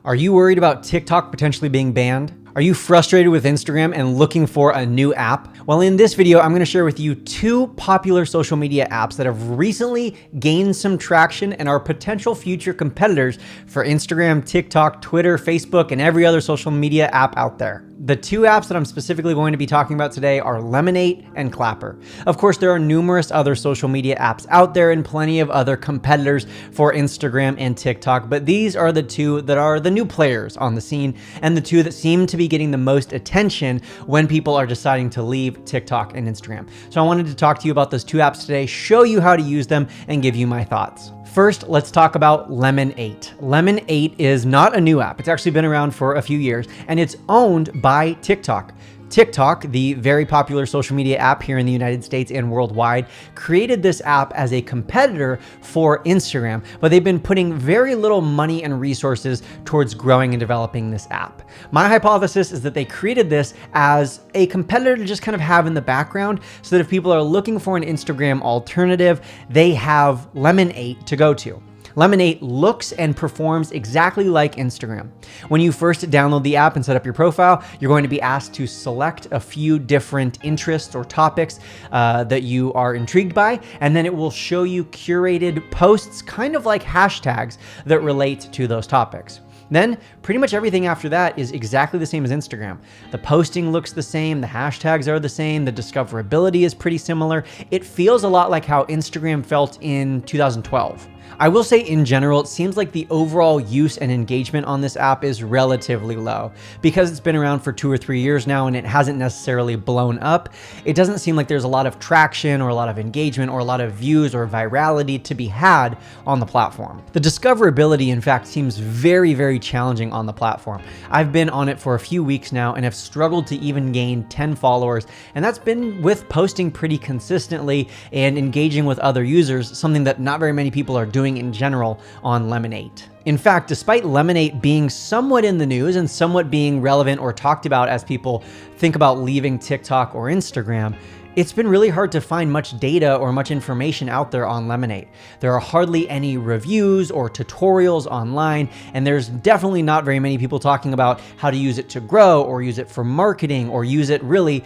Are you worried about TikTok potentially being banned? Are you frustrated with Instagram and looking for a new app? Well, in this video, I'm gonna share with you two popular social media apps that have recently gained some traction and are potential future competitors for Instagram, TikTok, Twitter, Facebook, and every other social media app out there. The two apps that I'm specifically going to be talking about today are Lemon8 and Clapper. Of course, there are numerous other social media apps out there and plenty of other competitors for Instagram and TikTok, but these are the two that are the new players on the scene and the two that seem to be getting the most attention when people are deciding to leave TikTok and Instagram. So I wanted to talk to you about those two apps today, show you how to use them, and give you my thoughts. First, let's talk about Lemon8. Lemon8 is not a new app. It's actually been around for a few years, and it's owned by TikTok. TikTok, the very popular social media app here in the United States and worldwide, created this app as a competitor for Instagram, but they've been putting very little money and resources towards growing and developing this app. My hypothesis is that they created this as a competitor to just kind of have in the background so that if people are looking for an Instagram alternative, they have Lemon8 to go to. Lemon8 looks and performs exactly like Instagram. When you first download the app and set up your profile, you're going to be asked to select a few different interests or topics that you are intrigued by, and then it will show you curated posts, kind of like hashtags that relate to those topics. Then pretty much everything after that is exactly the same as Instagram. The posting looks the same, the hashtags are the same, the discoverability is pretty similar. It feels a lot like how Instagram felt in 2012. I will say in general, it seems like the overall use and engagement on this app is relatively low. Because it's been around for 2 or 3 years now and it hasn't necessarily blown up, it doesn't seem like there's a lot of traction or a lot of engagement or a lot of views or virality to be had on the platform. The discoverability, in fact, seems very, very challenging on the platform. I've been on it for a few weeks now and have struggled to even gain 10 followers, and that's been with posting pretty consistently and engaging with other users, something that not very many people are doing in general on Lemon8. In fact, despite Lemon8 being somewhat in the news and somewhat being relevant or talked about as people think about leaving TikTok or Instagram, it's been really hard to find much data or much information out there on Lemon8. There are hardly any reviews or tutorials online, and there's definitely not very many people talking about how to use it to grow or use it for marketing or use it really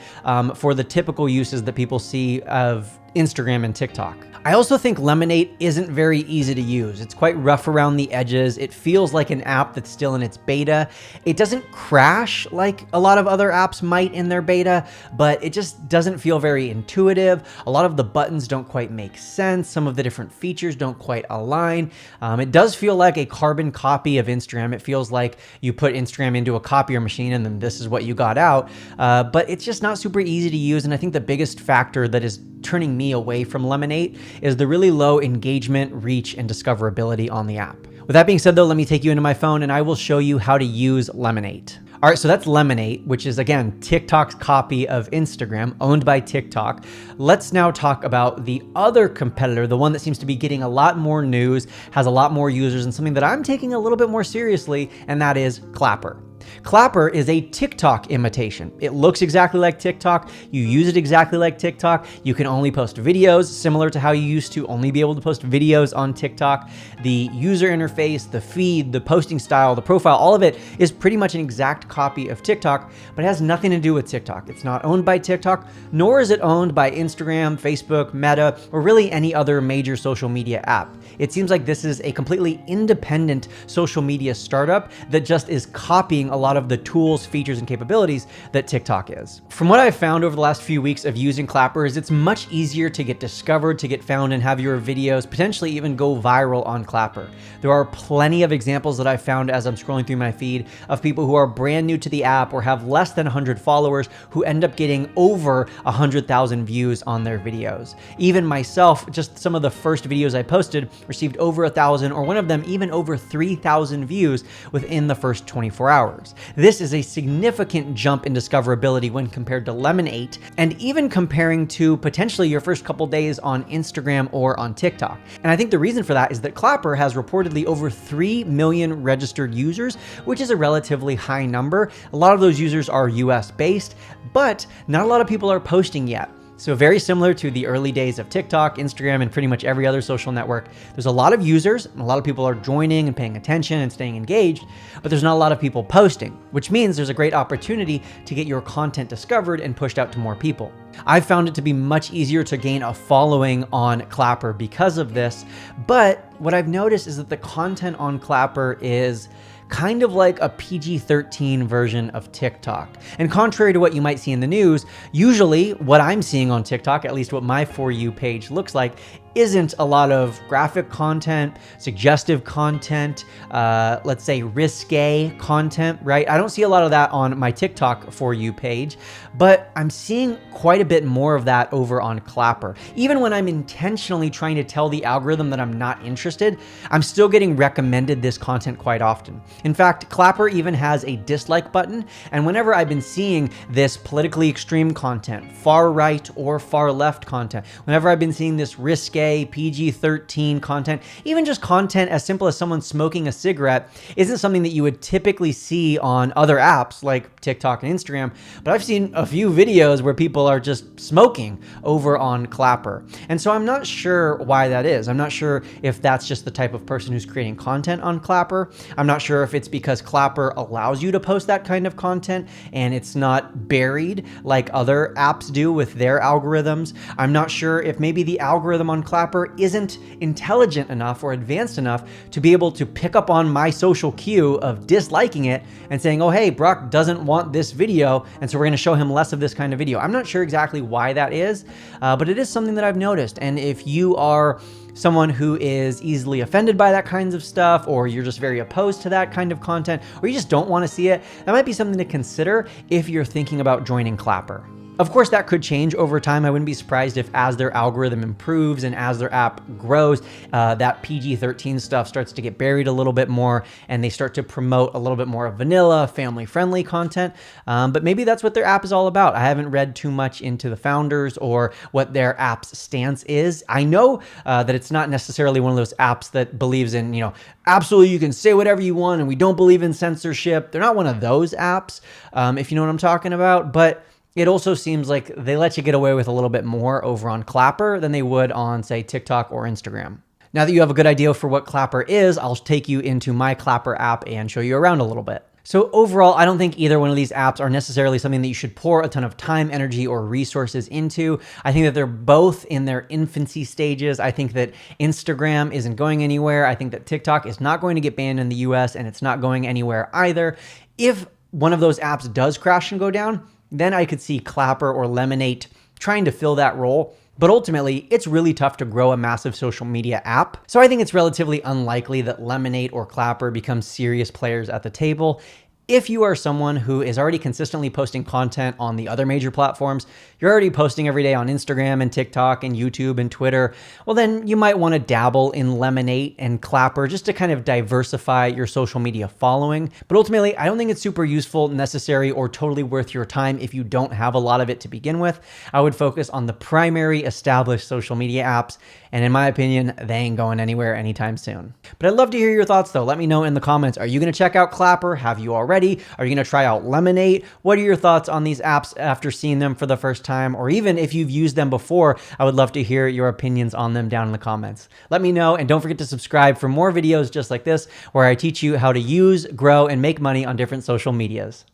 for the typical uses that people see of Instagram and TikTok. I also think Lemon8 isn't very easy to use. It's quite rough around the edges. It feels like an app that's still in its beta. It doesn't crash like a lot of other apps might in their beta, but it just doesn't feel very intuitive. A lot of the buttons don't quite make sense. Some of the different features don't quite align. It does feel like a carbon copy of Instagram. It feels like you put Instagram into a copier machine and then this is what you got out. But it's just not super easy to use. And I think the biggest factor that is turning me away from Lemon8 is the really low engagement, reach, and discoverability on the app. With that being said though, let me take you into my phone and I will show you how to use Lemon8. All right, so that's Lemon8, which is again, TikTok's copy of Instagram, owned by TikTok. Let's now talk about the other competitor, the one that seems to be getting a lot more news, has a lot more users, and something that I'm taking a little bit more seriously, and that is Clapper. Clapper is a TikTok imitation. It looks exactly like TikTok. You use it exactly like TikTok. You can only post videos similar to how you used to only be able to post videos on TikTok. The user interface, the feed, the posting style, the profile, all of it is pretty much an exact copy of TikTok, but it has nothing to do with TikTok. It's not owned by TikTok, nor is it owned by Instagram, Facebook, Meta, or really any other major social media app. It seems like this is a completely independent social media startup that just is copying a lot of the tools, features, and capabilities that TikTok is. From what I've found over the last few weeks of using Clapper is it's much easier to get discovered, to get found, and have your videos potentially even go viral on Clapper. There are plenty of examples that I've found as I'm scrolling through my feed of people who are brand new to the app or have less than 100 followers who end up getting over 100,000 views on their videos. Even myself, just some of the first videos I posted received over 1,000, or one of them even over 3,000 views within the first 24 hours. This is a significant jump in discoverability when compared to Lemon8, and even comparing to potentially your first couple days on Instagram or on TikTok. And I think the reason for that is that Clapper has reportedly over 3 million registered users, which is a relatively high number. A lot of those users are US based, but not a lot of people are posting yet. So very similar to the early days of TikTok, Instagram, and pretty much every other social network, there's a lot of users, and a lot of people are joining and paying attention and staying engaged, but there's not a lot of people posting, which means there's a great opportunity to get your content discovered and pushed out to more people. I've found it to be much easier to gain a following on Clapper because of this, but what I've noticed is that the content on Clapper is kind of like a PG-13 version of TikTok. And contrary to what you might see in the news, usually what I'm seeing on TikTok, at least what my For You page looks like, isn't a lot of graphic content, suggestive content, let's say risque content, right? I don't see a lot of that on my TikTok For You page, but I'm seeing quite a bit more of that over on Clapper. Even when I'm intentionally trying to tell the algorithm that I'm not interested, I'm still getting recommended this content quite often. In fact, Clapper even has a dislike button, and whenever I've been seeing this politically extreme content, far right or far left content, whenever I've been seeing this risque PG-13 content, even just content as simple as someone smoking a cigarette isn't something that you would typically see on other apps like TikTok and Instagram, but I've seen a few videos where people are just smoking over on Clapper. And so I'm not sure why that is. I'm not sure if that's just the type of person who's creating content on Clapper. I'm not sure if it's because Clapper allows you to post that kind of content and it's not buried like other apps do with their algorithms. I'm not sure if maybe the algorithm on Clapper isn't intelligent enough or advanced enough to be able to pick up on my social cue of disliking it and saying, oh, hey, Brock doesn't want this video, and so we're going to show him less of this kind of video. I'm not sure exactly why that is, but it is something that I've noticed. And if you are someone who is easily offended by that kinds of stuff, or you're just very opposed to that kind of content, or you just don't want to see it, that might be something to consider if you're thinking about joining Clapper. Of course, that could change over time. I wouldn't be surprised if as their algorithm improves and as their app grows, that PG-13 stuff starts to get buried a little bit more and they start to promote a little bit more of vanilla, family-friendly content. But maybe that's what their app is all about. I haven't read too much into the founders or what their app's stance is. I know that it's not necessarily one of those apps that believes in, absolutely you can say whatever you want and we don't believe in censorship. They're not one of those apps, if you know what I'm talking about. But it also seems like they let you get away with a little bit more over on Clapper than they would on, say, TikTok or Instagram. Now that you have a good idea for what Clapper is, I'll take you into my Clapper app and show you around a little bit. So overall, I don't think either one of these apps are necessarily something that you should pour a ton of time, energy, or resources into. I think that they're both in their infancy stages. I think that Instagram isn't going anywhere. I think that TikTok is not going to get banned in the US, and it's not going anywhere either. If one of those apps does crash and go down, then I could see Clapper or Lemon8 trying to fill that role. But ultimately, it's really tough to grow a massive social media app. So I think it's relatively unlikely that Lemon8 or Clapper become serious players at the table. If you are someone who is already consistently posting content on the other major platforms, you're already posting every day on Instagram and TikTok and YouTube and Twitter, well then you might want to dabble in Lemon8 and Clapper just to kind of diversify your social media following. But ultimately, I don't think it's super useful, necessary, or totally worth your time if you don't have a lot of it to begin with. I would focus on the primary established social media apps, and in my opinion, they ain't going anywhere anytime soon. But I'd love to hear your thoughts though. Let me know in the comments. Are you going to check out Clapper? Have you already? Are you going to try out Lemon8? What are your thoughts on these apps after seeing them for the first time? Or even if you've used them before, I would love to hear your opinions on them down in the comments. Let me know, and don't forget to subscribe for more videos just like this, where I teach you how to use, grow, and make money on different social medias.